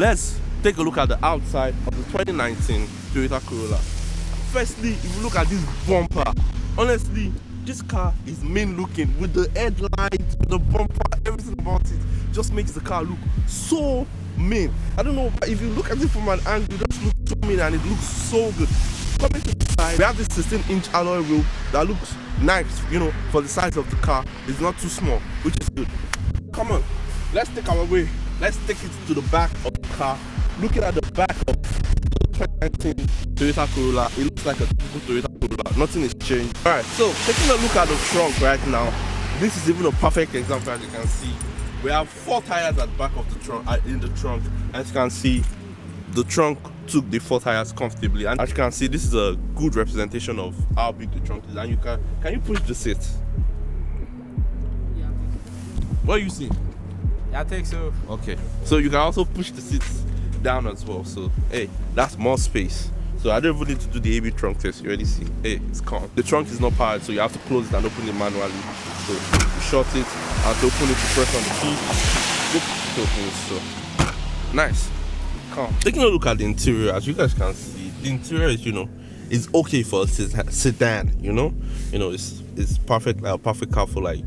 Let's take a look at the outside of the 2019 Toyota Corolla. Firstly, if you look at this bumper, honestly, this car is mean looking with the headlights, with the bumper, everything about it just makes the car look so mean. I don't know, if you look at it from an angle, it just looks so mean and it looks so good. Coming to the side, we have this 16-inch alloy wheel that looks nice, you know, for the size of the car. It's not too small, which is good. Come on, let's take our way. Let's take it to the back of the car. Looking at the back of the 2019 Toyota Corolla, it looks like a typical Toyota Corolla. Nothing is changed. Alright, so taking a look at the trunk right now, this is even a perfect example. As you can see, we have 4 tires at the back of the trunk, in the trunk. As you can see, the trunk took the 4 tires comfortably, and as you can see, this is a good representation of how big the trunk is. And you can you push the seat? Yeah, What do you see? I think so. Okay, so you can also push the seats down as well. So hey, that's more space. So I don't even need to do the AB trunk test. You already see, hey, it's calm. The trunk is not powered, so you have to close it and open it manually. So you shut it and to open it, you press on the key. It opens. So nice, calm. Taking a look at the interior, as you guys can see, the interior is, you know, is okay for a sedan. You know, it's perfect, like a perfect car for like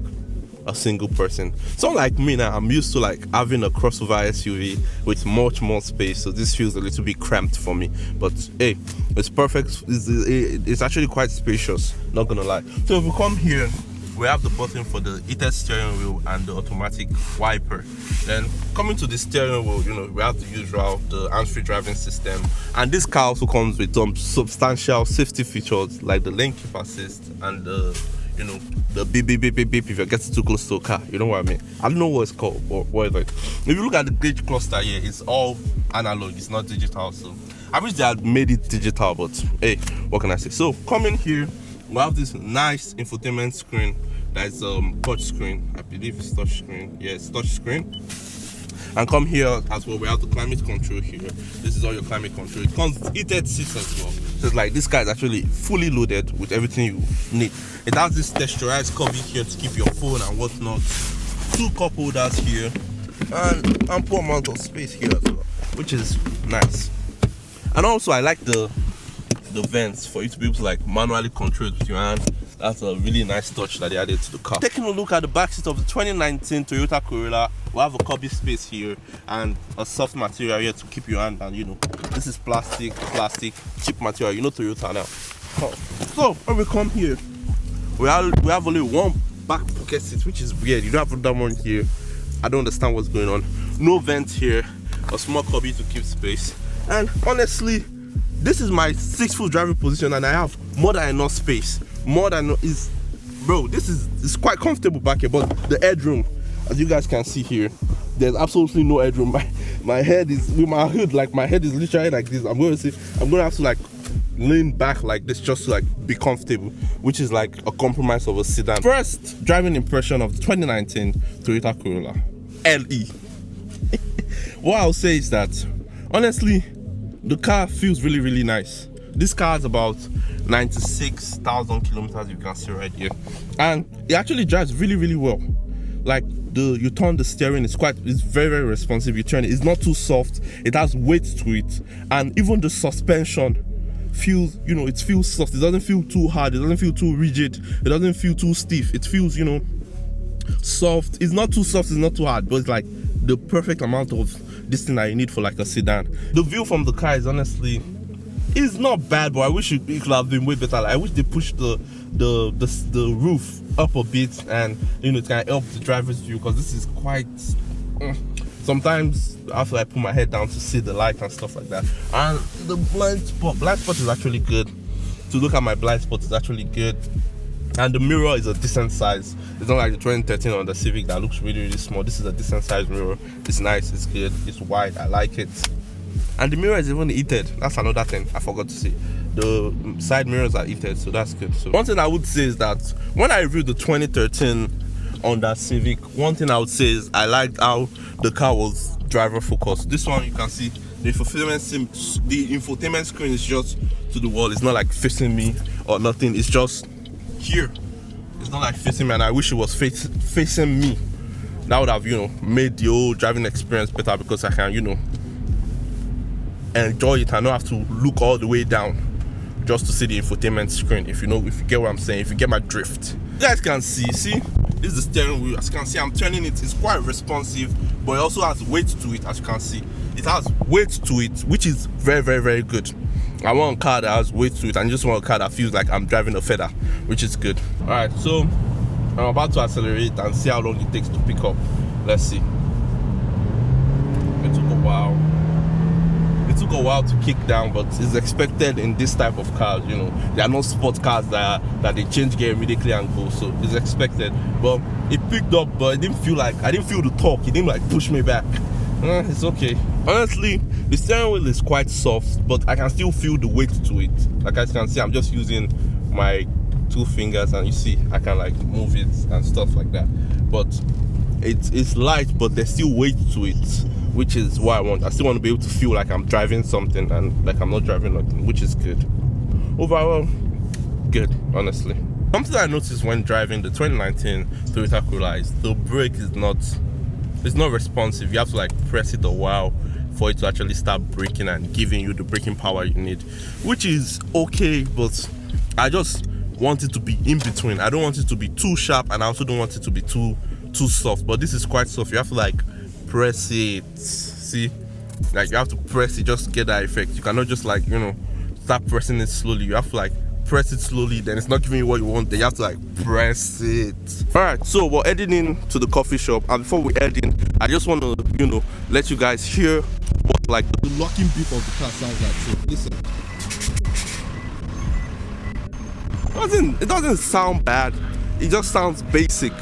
a single person. So like me now, I'm used to like having a crossover SUV with much more space, so this feels a little bit cramped for me, but hey, it's perfect. It's actually quite spacious, not gonna lie. So if we come here, we have the button for the heated steering wheel and the automatic wiper. Then coming to the steering wheel, you know, we have the usual, the hands-free driving system, and this car also comes with some substantial safety features like the lane keep assist and the, you know, the beep beep beep beep beep if you're getting too close to a car. You know what I mean? I don't know what it's called, but whatever. If you look at the gauge cluster here, it's all analog, it's not digital. So I wish they had made it digital, but hey, what can I say? So coming here, we have this nice infotainment screen that's touch screen. I believe it's touch screen. Yeah, it's touch screen. And come here as well, we have the climate control here. This is all your climate control. It comes with heated seats as well. So it's like this car is actually fully loaded with everything you need. It has this texturized cubby here to keep your phone and whatnot. 2 cup holders here, and ample amount of space here as well, which is nice. And also I like the vents for you to be able to like manually control it with your hand. That's a really nice touch that they added to the car. Taking a look at the back seat of the 2019 Toyota Corolla, we have a cubby space here and a soft material here to keep your hand, and you know, this is plastic, cheap material, you know, Toyota now. So when we come here, we have only one back pocket seat, which is weird. You don't have that one here. I don't understand what's going on. No vent here, a small cubby to keep space, and honestly, this is my 6-foot driving position and I have more than enough space. More than is, bro, this is quite comfortable back here. But the headroom, as you guys can see here, there's absolutely no headroom. My head is with my hood, like my head is literally like this. I'm gonna have to like lean back like this just to like be comfortable, which is like a compromise of a sedan. First driving impression of the 2019 Toyota Corolla LE. What I'll say is that honestly, the car feels really, really nice. This car is about 96,000 kilometers, you can see right here, and it actually drives really, really well. Like you turn the steering, it's very, very responsive. You turn it, it's not too soft, it has weight to it, and even the suspension feels, you know, it feels soft. It doesn't feel too hard, it doesn't feel too rigid, it doesn't feel too stiff. It feels, you know, soft. It's not too soft, it's not too hard, but it's like the perfect amount of this thing that you need for like a sedan. The view from the car is honestly, it's not bad, but I wish it could have been way better. Like, I wish they pushed the roof up a bit, and you know, it can help the driver's view, because this is quite sometimes I have to like put my head down to see the light and stuff like that. And the blind spot is actually good. To look at my blind spot is actually good. And the mirror is a decent size. It's not like the 2013 on the Civic that looks really, really small. This is a decent size mirror. It's nice, it's good, it's wide, I like it. And the mirror is even heated. That's another thing I forgot to say. The side mirrors are heated, so that's good. So one thing I would say is that when I reviewed the 2013 Honda Civic, one thing I would say is I liked how the car was driver focused. This one, you can see the infotainment screen is just to the wall. It's not like facing me or nothing. It's just here. It's not like facing me, and I wish it was facing me. That would have, you know, made the whole driving experience better, because I can, you know, enjoy it and not have to look all the way down just to see the infotainment screen. If you get what I'm saying, if you get my drift. You guys can see this is the steering wheel. As you can see, I'm turning it. It's quite responsive, but it also has weight to it. As you can see, it has weight to it, which is very, very, very good. I want a car that has weight to it, and just want a car that feels like I'm driving a feather, which is good. All right, so I'm about to accelerate and see how long it takes to pick up. Let's see. It took a while. It took a while to kick down, but it's expected in this type of cars. There are no sport cars that they change gear immediately and go, so it's expected. But it picked up, but I didn't feel the torque. It didn't like push me back. It's okay. Honestly, the steering wheel is quite soft, but I can still feel the weight to it. Like as you can see, I'm just using my 2 fingers, and you see I can like move it and stuff like that. But it's light, but there's still weight to it, which is what I want. I still want to be able to feel like I'm driving something and like I'm not driving nothing, which is good. Overall, good, honestly. Something I noticed when driving the 2019 Toyota Corolla is the brake is not responsive. You have to like press it a while for it to actually start braking and giving you the braking power you need, which is okay, but I just want it to be in between. I don't want it to be too sharp, and I also don't want it to be too soft. But this is quite soft. You have to like press it. See, like you have to press it just to get that effect. You cannot just like start pressing it slowly. You have to like press it slowly, then it's not giving you what you want. Then you have to like press it. All right, so we're heading in to the coffee shop, and before we head in, I just want to let you guys hear what like the locking beep of the car sounds like. So listen. It doesn't sound bad. It just sounds basic,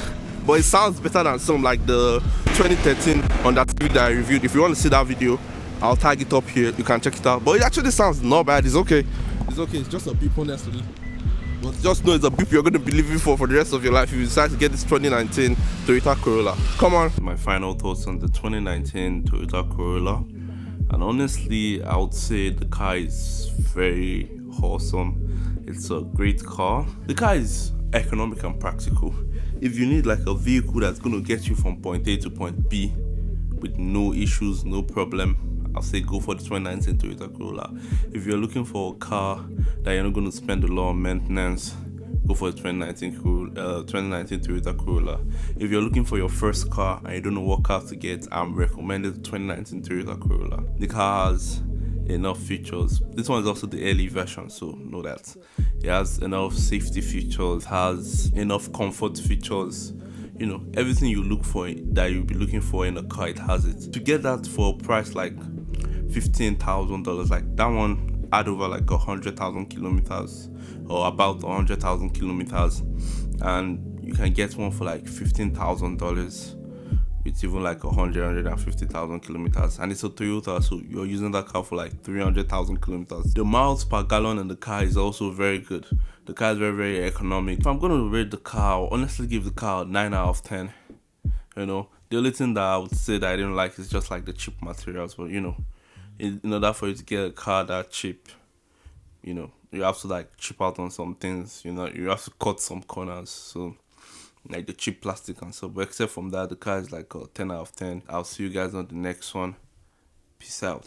but it sounds better than some like the 2013 Honda Civic that I reviewed. If you want to see that video, I'll tag it up here. You can check it out. But it actually sounds not bad. It's okay. It's okay. It's just a beep, honestly. But just know it's a beep you're going to be living for the rest of your life if you decide to get this 2019 Toyota Corolla. Come on. My final thoughts on the 2019 Toyota Corolla. And honestly, I would say the car is very awesome. It's a great car. The car is economic and practical. If you need like a vehicle that's going to get you from point A to point B with no issues, no problem, I'll say go for the 2019 Toyota Corolla. If you're looking for a car that you're not going to spend a lot on maintenance, go for the 2019 Toyota Corolla. If you're looking for your first car and you don't know what car to get, I'm recommending the 2019 Toyota Corolla. The car has enough features. This one is also the early version, so know that it has enough safety features, has enough comfort features. Everything you look for that you'll be looking for in a car, it has it. To get that for a price like $15,000, like that one add over like 100,000 kilometers or about 100,000 kilometers, and you can get one for like $15,000 with even like 150,000 kilometers, and it's a Toyota, so you're using that car for like 300,000 kilometers. The miles per gallon in the car is also very good. The car is very, very economic. If I'm going to rate the car, I'll honestly give the car a 9 out of 10. The only thing that I would say that I didn't like is just like the cheap materials, but in order for you to get a car that cheap, you have to like chip out on some things. You have to cut some corners, so like the cheap plastic and stuff. But except from that, the car is like a 10 out of 10. I'll see you guys on the next one. Peace out.